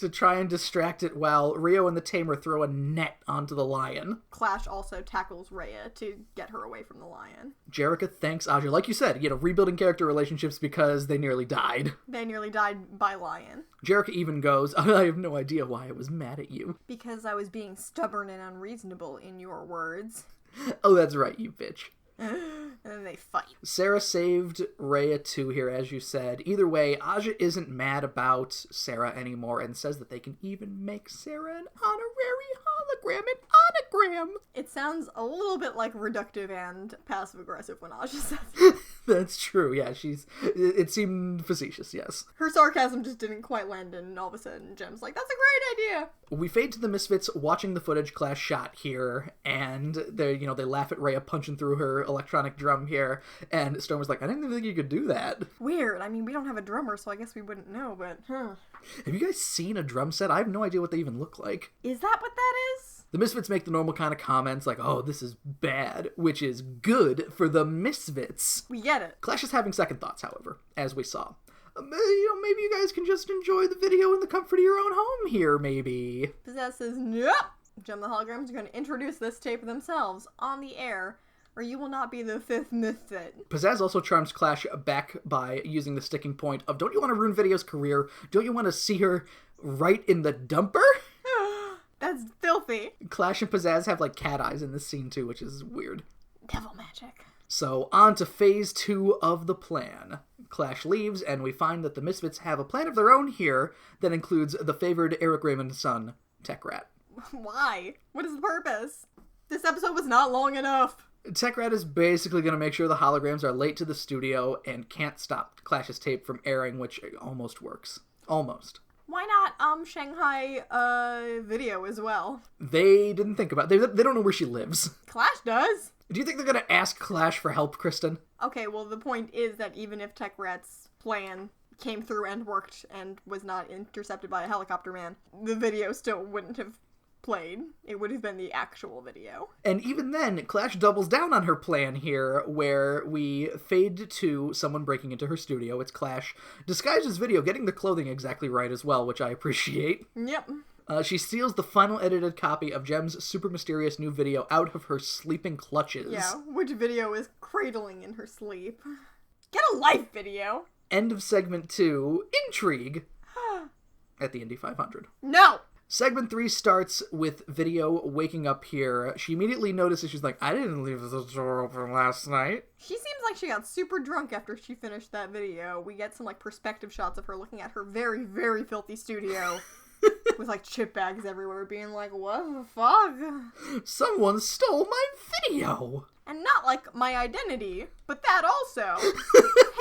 to try and distract it while Rio and the tamer throw a net onto the lion. Clash also tackles Rhea to get her away from the lion. Jerica thanks Aja. Like you said, rebuilding character relationships because they nearly died. They nearly died by lion. Jerica even goes, I have no idea why I was mad at you. Because I was being stubborn and unreasonable, in your words. Oh, that's right, you bitch. And then they fight. Sarah saved Rhea too here, as you said. Either way, Aja isn't mad about Sarah anymore and says that they can even make Sarah an honorary hologram, an anagram. It sounds a little bit reductive and passive-aggressive when Aja says it. That's true, yeah, it seemed facetious, yes. Her sarcasm just didn't quite land, and all of a sudden Jem's like, that's a great idea! We fade to the Misfits watching the footage Clash shot here, and they laugh at Rhea punching through her electronic drum here, and Storm was like, I didn't even think you could do that. Weird. I mean, we don't have a drummer, so I guess we wouldn't know, but, Have you guys seen a drum set? I have no idea what they even look like. Is that what that is? The Misfits make the normal kind of comments like, oh, this is bad, which is good for the Misfits. We get it. Clash is having second thoughts, however, as we saw. Maybe you guys can just enjoy the video in the comfort of your own home here, maybe. Pizzazz says, nope! Jem the Holograms are going to introduce this tape themselves on the air, or you will not be the fifth Misfit. Pizzazz also charms Clash back by using the sticking point of, don't you want to ruin Video's career? Don't you want to see her right in the dumper? That's filthy. Clash and Pizzazz have, like, cat eyes in this scene, too, which is weird. Devil magic. So, on to phase 2 of the plan. Clash leaves, and we find that the Misfits have a plan of their own here that includes the favored Eric Raymond's son, Tech Rat. Why? What is the purpose? This episode was not long enough. Tech Rat is basically going to make sure the holograms are late to the studio and can't stop Clash's tape from airing, which almost works. Almost. Why not Shanghai Video as well? They didn't think about it. They don't know where she lives. Clash does. Do you think they're going to ask Clash for help, Kristen? Okay, well, the point is that even if Tech Rat's plan came through and worked and was not intercepted by a helicopter man, the video still wouldn't have played. It would have been the actual video. And even then, Clash doubles down on her plan here, where we fade to someone breaking into her studio. It's Clash, disguised as Video, getting the clothing exactly right as well, which I appreciate. Yep. She steals the final edited copy of Jem's super mysterious new video out of her sleeping clutches. Yeah, which Video is cradling in her sleep. Get a life, Video! End of segment 2, Intrigue, at the Indy 500. No! Segment 3 starts with Video waking up here. She immediately notices, she's like, I didn't leave the door open last night. She seems like she got super drunk after she finished that video. We get some, like, perspective shots of her looking at her very, very filthy studio. With, like, chip bags everywhere, being like, what the fuck? Someone stole my video! And not, like, my identity, but that also.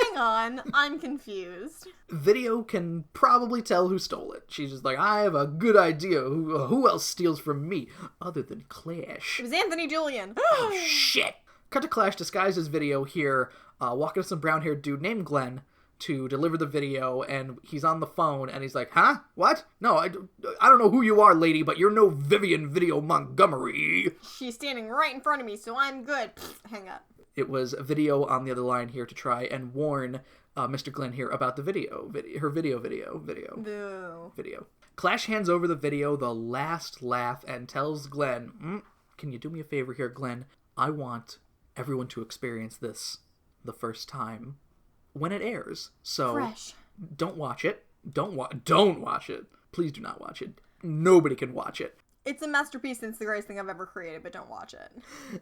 Hang on, I'm confused. Video can probably tell who stole it. She's just like, I have a good idea. Who else steals from me other than Clash? It was Anthony Julian. Oh, shit! Cut to Clash disguised as Video here, walking to some brown-haired dude named Glenn to deliver the video, and he's on the phone, and he's like, huh? What? No, I don't know who you are, lady, but you're no Vivian Video Montgomery. She's standing right in front of me, so I'm good. Hang up. It was a Video on the other line here to try and warn Mr. Glenn here about the her video. Clash hands over the video, the last laugh, and tells Glenn, can you do me a favor here, Glenn? I want everyone to experience this the first time when it airs. So Fresh. Don't watch it. Don't watch it. Please do not watch it. Nobody can watch it. It's a masterpiece and it's the greatest thing I've ever created, but don't watch it.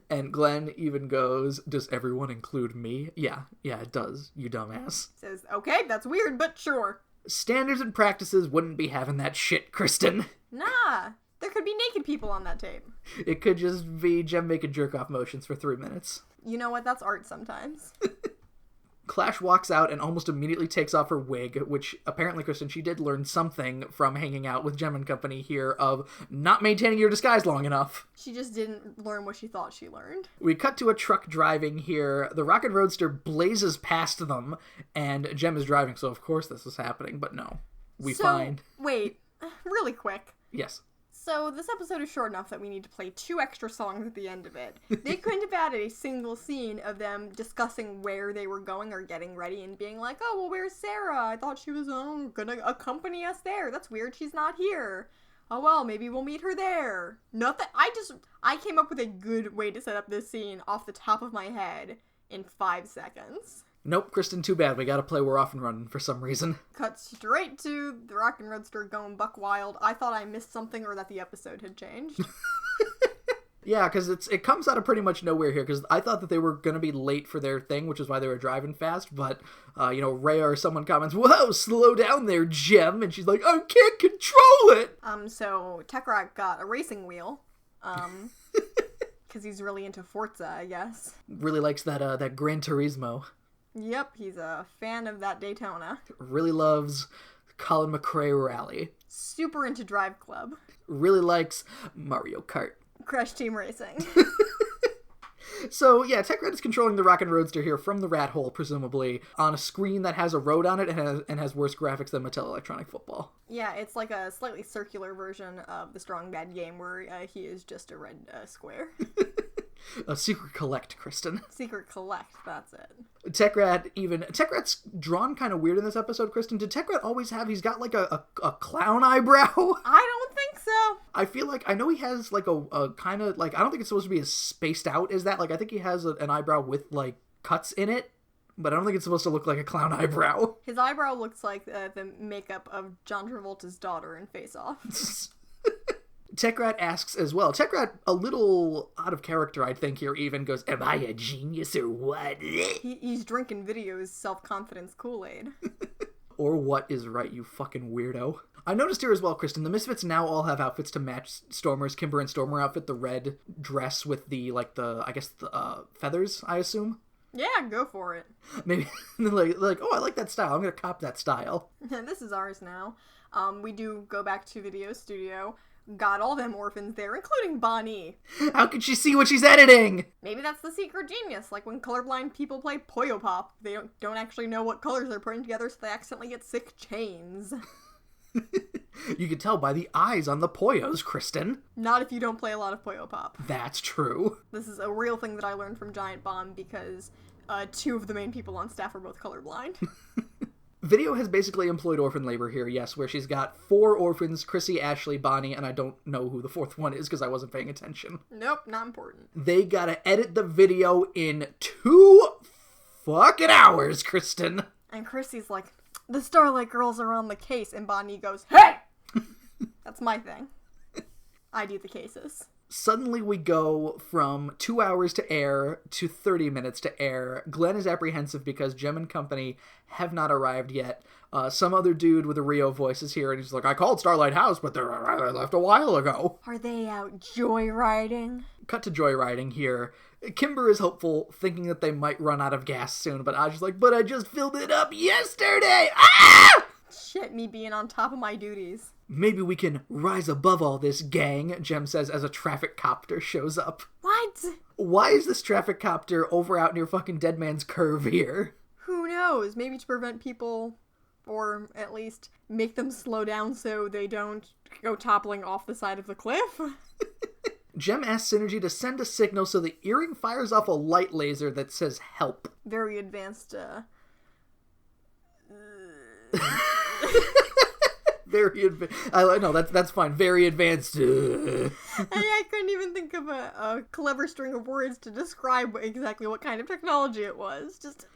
And Glenn even goes, does everyone include me? Yeah, it does, you dumbass. Says, okay, that's weird, but sure. Standards and practices wouldn't be having that shit, Kristen. Nah, there could be naked people on that tape. It could just be Jem making jerk-off motions for 3 minutes. You know what? That's art sometimes. Clash walks out and almost immediately takes off her wig, which apparently, Kristen, she did learn something from hanging out with Jem and Company here of not maintaining your disguise long enough. She just didn't learn what she thought she learned. We cut to a truck driving here. The Rocket Roadster blazes past them, and Jem is driving, so of course this is happening, but no. We find... Wait, really quick. Yes. So this episode is short enough that we need to play 2 extra songs at the end of it. They couldn't have added a single scene of them discussing where they were going or getting ready and being like, oh, well, where's Sarah? I thought she was gonna accompany us there. That's weird, she's not here. Oh, well, maybe we'll meet her there. Nothing. I came up with a good way to set up this scene off the top of my head in 5 seconds. Nope, Kristen, too bad. We gotta play We're Off and Running for some reason. Cut straight to the Rock and Roadster going buck wild. I thought I missed something or that the episode had changed. Yeah, because it comes out of pretty much nowhere here, because I thought that they were going to be late for their thing, which is why they were driving fast, but, Rhea or someone comments, whoa, slow down there, Jem, and she's like, I can't control it! So Techrock got a racing wheel, because he's really into Forza, I guess. Really likes that Gran Turismo. Yep, he's a fan of that Daytona. Really loves Colin McRae Rally. Super into Drive Club. Really likes Mario Kart. Crash Team Racing. So, yeah, Tech Rat is controlling the Rockin' Roadster here from the rat hole, presumably, on a screen that has a road on it and has worse graphics than Mattel Electronic Football. Yeah, it's like a slightly circular version of the Strong Bad game where he is just a red square. A secret collect, Kristen. Secret collect, that's it. Tech Rat's drawn kind of weird in this episode, Kristen. Did Tech Rat always have, he's got like a clown eyebrow? I don't think so. I feel like, I know he has like a kind of, like, I don't think it's supposed to be as spaced out as that. Like, I think he has an eyebrow with like cuts in it, but I don't think it's supposed to look like a clown eyebrow. His eyebrow looks like the makeup of John Travolta's daughter in Face Off. Tech Rat asks as well. Tech Rat, a little out of character, I think, here even goes, am I a genius or what? He's drinking Video's self-confidence Kool-Aid. Or what is right, you fucking weirdo. I noticed here as well, Kristen, the Misfits now all have outfits to match Stormer's Kimber and Stormer outfit, the red dress with the feathers, I assume. Yeah, go for it. Maybe, like, oh, I like that style. I'm gonna cop that style. This is ours now. We do go back to Video Studio. Got all them orphans there, including Bonnie. How can she see what she's editing? Maybe that's the secret genius, like when colorblind people play Puyo Pop. They don't actually know what colors they're putting together, so they accidentally get sick chains. You can tell by the eyes on the Poyos, Kristen. Not if you don't play a lot of Puyo Pop. That's true. This is a real thing that I learned from Giant Bomb because 2 of the main people on staff are both colorblind. Video has basically employed orphan labor here, yes, where she's got 4 orphans, Chrissy, Ashley, Bonnie, and I don't know who the 4th one is because I wasn't paying attention. Nope, not important. They gotta edit the video in 2 fucking hours, Kristen. And Chrissy's like, the Starlight Girls are on the case, and Bonnie goes, hey! That's my thing. I do the cases. Suddenly we go from 2 hours to air to 30 minutes to air. Glenn is apprehensive because Jem and company have not arrived yet. Some other dude with a Rio voice is here and he's like, I called Starlight House, but they left a while ago. Are they out joyriding? Cut to joyriding here. Kimber is hopeful, thinking that they might run out of gas soon, but Aja's like, but I just filled it up yesterday! Ah! Shit, me being on top of my duties. Maybe we can rise above all this, gang, Jem says as a traffic copter shows up. What? Why is this traffic copter over out near fucking Dead Man's Curve here? Who knows? Maybe to prevent people, or at least make them slow down so they don't go toppling off the side of the cliff. Jem asks Synergy to send a signal so the earring fires off a light laser that says help. Very advanced, Very advanced. I know, that's fine. Very advanced. I couldn't even think of a clever string of words to describe exactly what kind of technology it was. Just...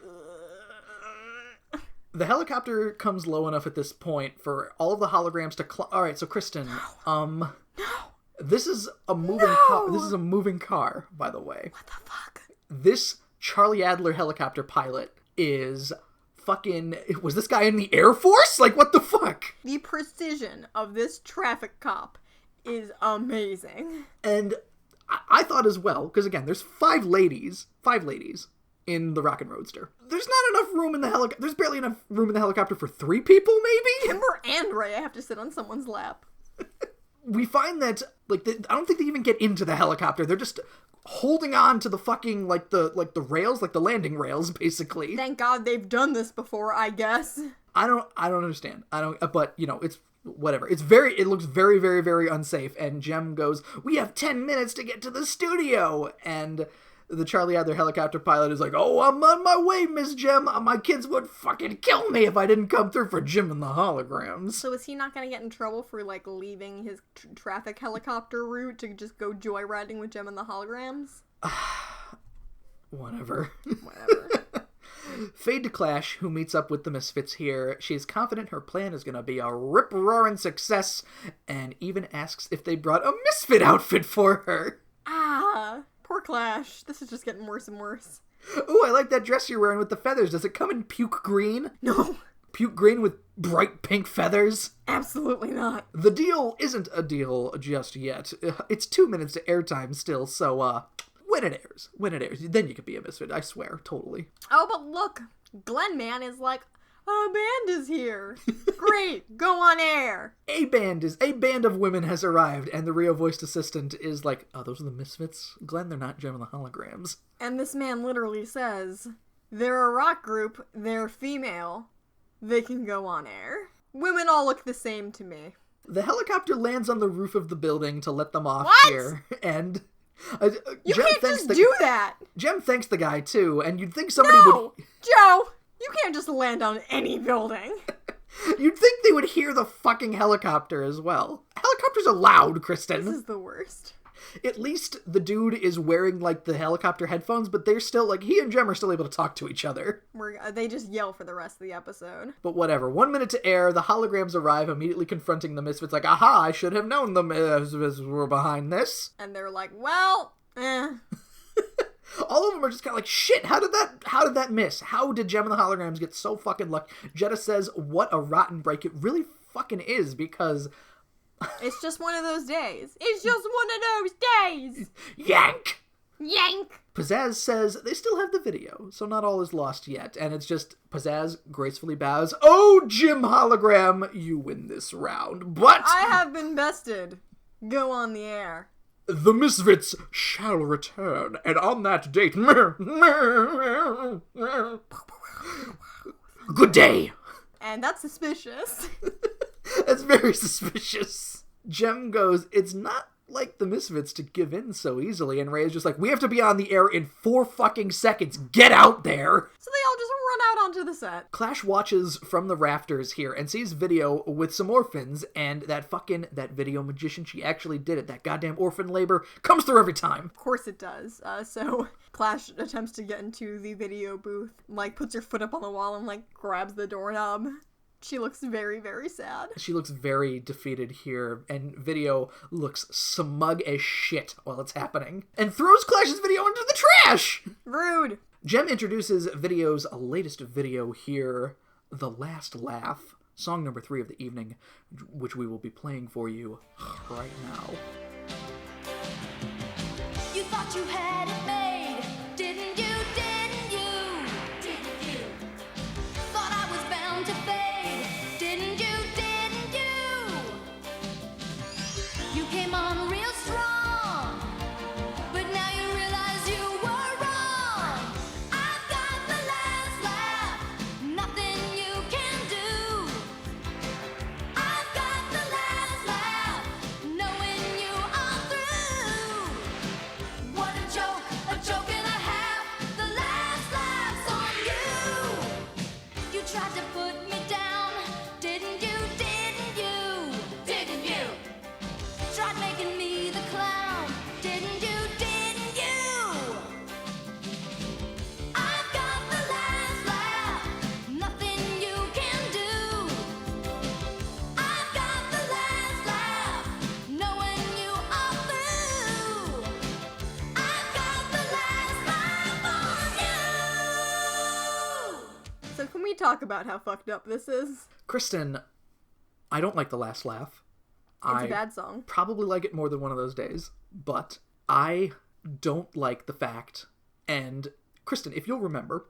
The helicopter comes low enough at this point for all of the holograms to Alright, so Kristen, No! This is a moving car. This is a moving car, by the way. What the fuck? This Charlie Adler helicopter pilot is fucking... Was this guy in the Air Force? Like, what the fuck? The precision of this traffic cop is amazing. And I thought as well, because again, there's 5 ladies in the Rockin' Roadster. There's not enough room in the helicopter. There's barely enough room in the helicopter for 3 people, maybe? Kimber and Ray have to sit on someone's lap. We find that, like, I don't think they even get into the helicopter. They're just holding on to the fucking, like the rails, like the landing rails, basically. Thank God they've done this before, I guess. I don't understand. But, you know, it's whatever. It looks very, very, very unsafe. And Jem goes, we have 10 minutes to get to the studio. And the Charlie Adler helicopter pilot is like, oh, I'm on my way, Miss Jem. My kids would fucking kill me if I didn't come through for Jim and the holograms. So is he not going to get in trouble for, like, leaving his traffic helicopter route to just go joyriding with Jem and the holograms? Whatever. Whatever. Fade to Clash, who meets up with the Misfits here. She's confident her plan is going to be a rip-roaring success, and even asks if they brought a Misfit outfit for her. Ah, poor Clash. This is just getting worse and worse. Ooh, I like that dress you're wearing with the feathers. Does it come in puke green? No. Puke green with bright pink feathers? Absolutely not. The deal isn't a deal just yet. It's 2 minutes to airtime still, so, when it airs, then you could be a Misfit, I swear, totally. Oh, but look, Glenn Man is like, A band is here. Great, go on air. A band of women has arrived, and the Rio voiced assistant is like, oh, those are the Misfits? Glenn, they're not Gem and the Holograms. And this man literally says, they're a rock group, they're female, they can go on air. Women all look the same to me. The helicopter lands on the roof of the building to let them off here, and... you can't just do that! Jem thanks the guy, too, and you'd think somebody would... Joe! You can't just land on any building. You'd think they would hear the fucking helicopter as well. Helicopters are loud, Kristen. This is the worst. At least the dude is wearing, like, the helicopter headphones, but they're still, like, he and Jem are still able to talk to each other. They just yell for the rest of the episode. But whatever. 1 minute to air, the holograms arrive, immediately confronting the Misfits, like, aha, I should have known the Misfits were behind this. And they're like, well, All of them are just kind of like, shit, how did that miss? How did Gem and the Holograms get so fucking lucky? Jetta says, what a rotten break. It really fucking is, because... it's just one of those days. It's just one of those days. Yank! Yank! Pizzazz says they still have the video, so not all is lost yet. And it's just, Pizzazz gracefully bows, oh, Jim Hologram, you win this round, but... I have been bested. Go on the air. The Misfits shall return, and on that date... Good day! And that's suspicious. That's very suspicious. Jem goes, it's not like the Misfits to give in so easily, and Ray is just like, we have to be on the air in 4 fucking seconds. Get out there! So they all just run out onto the set. Clash watches from the rafters here and sees video with some orphans, and that video magician, she actually did it. That goddamn orphan labor comes through every time. Of course it does. So Clash attempts to get into the video booth, like puts her foot up on the wall and like grabs the doorknob. She looks very, very sad. She looks very defeated here, and Video looks smug as shit while it's happening, and throws Clash's video into the trash! Rude! Jem introduces Video's latest video here, The Last Laugh, song number 3 of the evening, which we will be playing for you right now. You thought you had it made, didn't you, didn't you? Didn't you? Thought I was bound to fade, didn't you, didn't you? You came on real strong, but now you realize you were wrong. I've got the last laugh, nothing you can do. I've got the last laugh, knowing you are through. What a joke and a half, the last laugh's on you. You tried to put me down, didn't you, didn't you? Didn't you? Tried making me the clown, didn't you, didn't you? I've got the last laugh, nothing you can do. I've got the last laugh, knowing you are through. I've got the last laugh on you. So can we talk about how fucked up this is? Kristen, I don't like The Last Laugh. It's a bad song. Probably like it more than one of those days, but I don't like the fact, and Kristen, if you'll remember,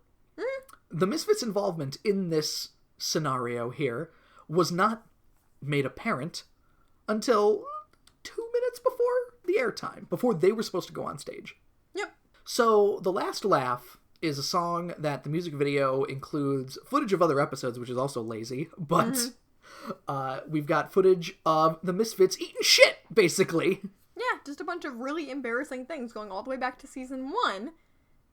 the Misfits' involvement in this scenario here was not made apparent until 2 minutes before the airtime, before they were supposed to go on stage. Yep. So, The Last Laugh is a song that the music video includes footage of other episodes, which is also lazy, but we've got footage of the Misfits eating shit, basically. Yeah, just a bunch of really embarrassing things going all the way back to season 1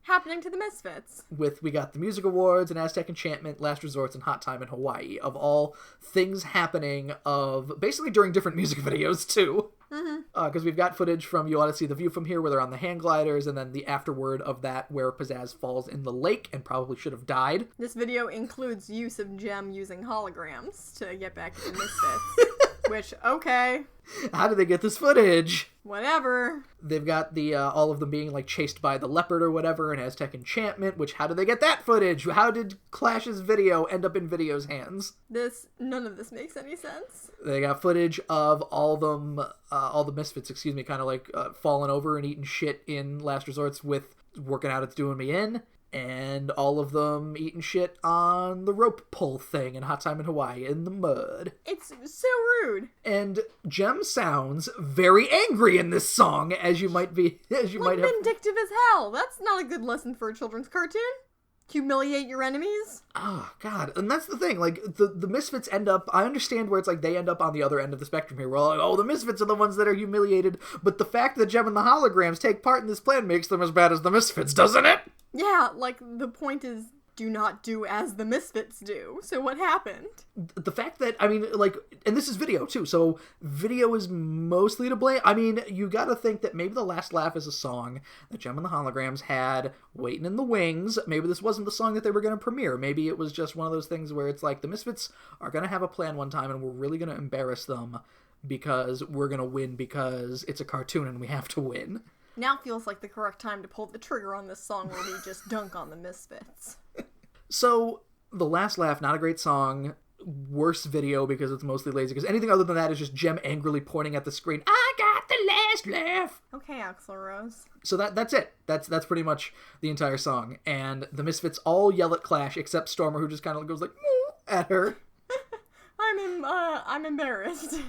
happening to the Misfits. We got the Music Awards and Aztec Enchantment, Last Resorts, and Hot Time in Hawaii, of all things happening of basically during different music videos, too. Because we've got footage from You Ought to See the View from Here, where they're on the hang gliders, and then the afterword of that where Pizzazz falls in the lake and probably should have died. This video includes use of Jem using holograms to get back to the Misfits. Which, okay. How did they get this footage? Whatever. They've got the all of them being like chased by the leopard or whatever in Aztec Enchantment, which how did they get that footage? How did Clash's video end up in Video's hands? None of this makes any sense. They got footage of all the Misfits, kind of like falling over and eating shit in Last Resorts with Working Out It's Doing Me In. and all of them eating shit on the rope pull thing in Hot Time in Hawaii in the mud. It's so rude. And Jem sounds very angry in this song, as you might have. Vindictive as hell. That's not a good lesson for a children's cartoon. Humiliate your enemies. Oh, God. And that's the thing. Like, the Misfits end up... I understand where it's like they end up on the other end of the spectrum here. We're all like, oh, the Misfits are the ones that are humiliated. But the fact that Jem and the Holograms take part in this plan makes them as bad as the Misfits, doesn't it? Yeah, like, the point is, do not do as the Misfits do. So what happened? The fact that, I mean, like, and this is video, too, so video is mostly to blame. I mean, you gotta think that maybe The Last Laugh is a song that Jem and the Holograms had waiting in the wings. Maybe this wasn't the song that they were gonna premiere. Maybe it was just one of those things where it's like, the Misfits are gonna have a plan one time, and we're really gonna embarrass them because we're gonna win because it's a cartoon and we have to win. Now feels like the correct time to pull the trigger on this song where we just dunk on the Misfits. So, The Last Laugh, not a great song. Worse video because it's mostly lazy. Because anything other than that is just Jem angrily pointing at the screen. I got the last laugh. Okay, Axl Rose. So that's it. That's pretty much the entire song. And the Misfits all yell at Clash except Stormer, who just kind of goes like "Moo" at her. I'm embarrassed.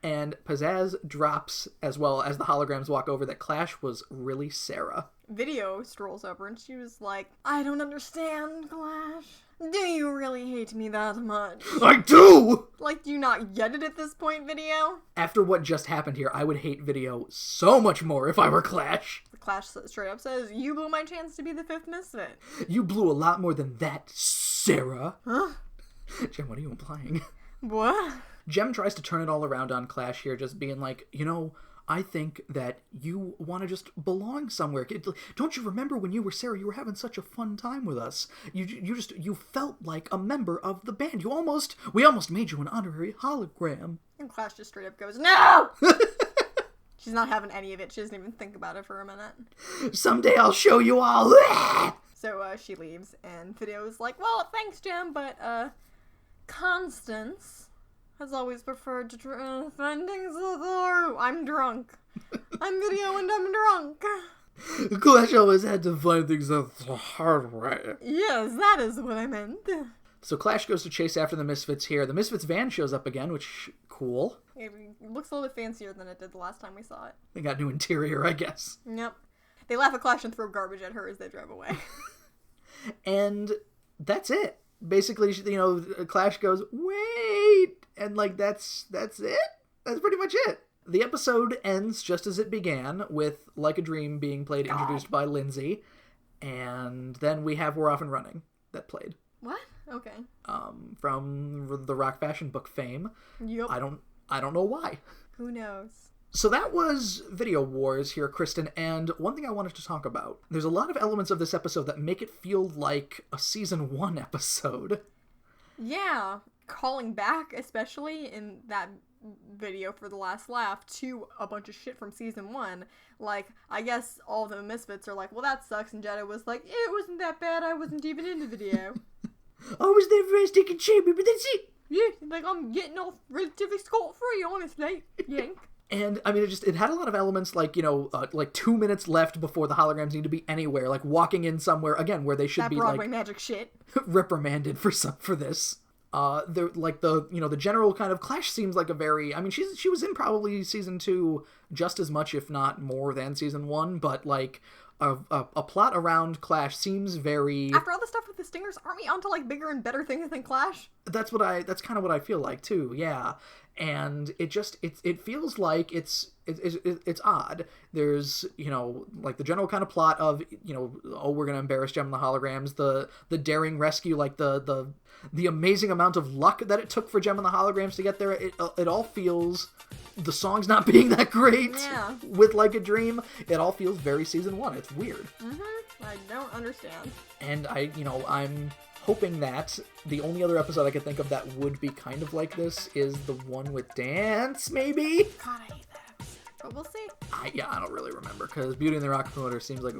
And pizzazz drops as well as the holograms walk over that Clash was really Sarah. Video strolls over and she was like, I don't understand, Clash. Do you really hate me that much? I do! Like, do you not get it at this point, Video? After what just happened here, I would hate Video so much more if I were Clash. The Clash straight up says, you blew my chance to be the fifth Misfit. You blew a lot more than that, Sarah. Huh? Jem, what are you implying? What? Jem tries to turn it all around on Clash here, just being like, you know, I think that you want to just belong somewhere. Don't you remember when you were Sarah, you were having such a fun time with us. You felt like a member of the band. We almost made you an honorary hologram. And Clash just straight up goes, no! She's not having any of it. She doesn't even think about it for a minute. Someday I'll show you all. So she leaves, and Video's like, well, thanks, Jem, but Constance has always preferred to find things with her. I'm drunk. I'm Video and I'm drunk. Clash always had to find things the hard way. Yes, that is what I meant. So Clash goes to chase after the Misfits here. The Misfits van shows up again, which, cool. It looks a little bit fancier than it did the last time we saw it. They got new interior, I guess. Yep. They laugh at Clash and throw garbage at her as they drive away. And that's it. Basically, you know, Clash goes, wait! And, like, that's it? That's pretty much it. The episode ends just as it began, with Like a Dream being played, introduced by Lindsay. And then we have We're Off and Running that played. What? Okay. From the Rock Fashion Book fame. Yep. I don't know why. Who knows? So that was Video Wars here, Kristen, and one thing I wanted to talk about. There's a lot of elements of this episode that make it feel like a Season 1 episode. Yeah. Calling back, especially in that video for The Last Laugh, to a bunch of shit from Season 1. Like, I guess all the Misfits are like, well, that sucks, and Jeddah was like, it wasn't that bad, I wasn't even in the video. I was there for a stick and shape, but that's it. Yeah, like, I'm getting off relatively scot-free, honestly. Yank. And, I mean, it had a lot of elements, like, you know, like 2 minutes left before the holograms need to be anywhere, like walking in somewhere, again, where they should that be, Broadway like, magic shit. reprimanded for this. The general kind of Clash seems like a very, I mean, she was in probably Season 2 just as much, if not more than Season 1, but, like, a plot around Clash seems very... After all the stuff with the Stingers, aren't we onto, like, bigger and better things than Clash? That's kind of what I feel like, too, yeah. And it feels like it's odd. There's, you know, like the general kind of plot of, you know, oh, we're gonna embarrass Jem and the holograms, the daring rescue, like the amazing amount of luck that it took for Jem and the holograms to get there. It all feels, the song's not being that great. Yeah. With Like a Dream, it all feels very Season 1. It's weird. I don't understand. And I'm hoping that the only other episode I could think of that would be kind of like this is the one with Dance, maybe? God, I hate that episode. But we'll see. I don't really remember, because Beauty and the Rock Promoter seems like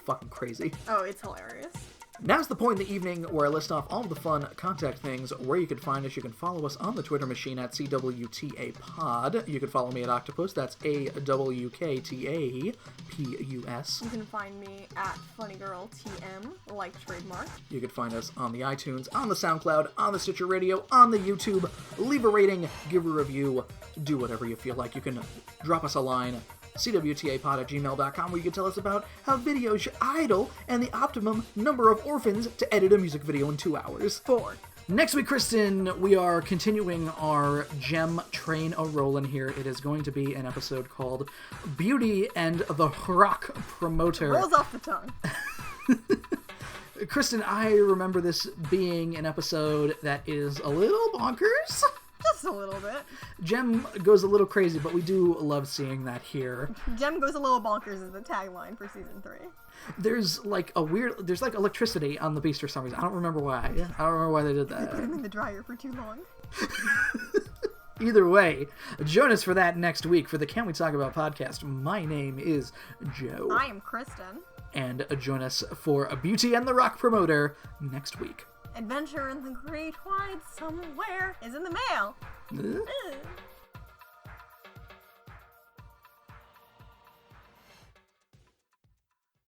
fucking crazy. Oh, it's hilarious. Now's the point in the evening where I list off all of the fun contact things where you can find us. You can follow us on the Twitter machine at CWTAPod. You can follow me at Octopus. That's AWKTAPUS. You can find me at FunnyGirlTM, like trademark. You can find us on the iTunes, on the SoundCloud, on the Stitcher Radio, on the YouTube. Leave a rating, give a review, do whatever you feel like. You can drop us a line, cwtapod@gmail.com, where you can tell us about how videos should idle and the optimum number of orphans to edit a music video in 2 hours. 4. Next week, Kristen, we are continuing our gem train a-rollin' here. It is going to be an episode called Beauty and the Rock Promoter. Rolls off the tongue. Kristen, I remember this being an episode that is a little bonkers. Just a little bit. Gem goes a little crazy, but we do love seeing that here. Gem goes a little bonkers is the tagline for season 3. There's like electricity on the beast for some reason. I don't remember why. I don't remember why they did that. They put him in the dryer for too long. Either way, join us for that next week for the Can We Talk About podcast. My name is Joe. I am Kristen. And join us for a Beauty and the Rock Promoter next week. Adventure in the Great Wide Somewhere is in the mail.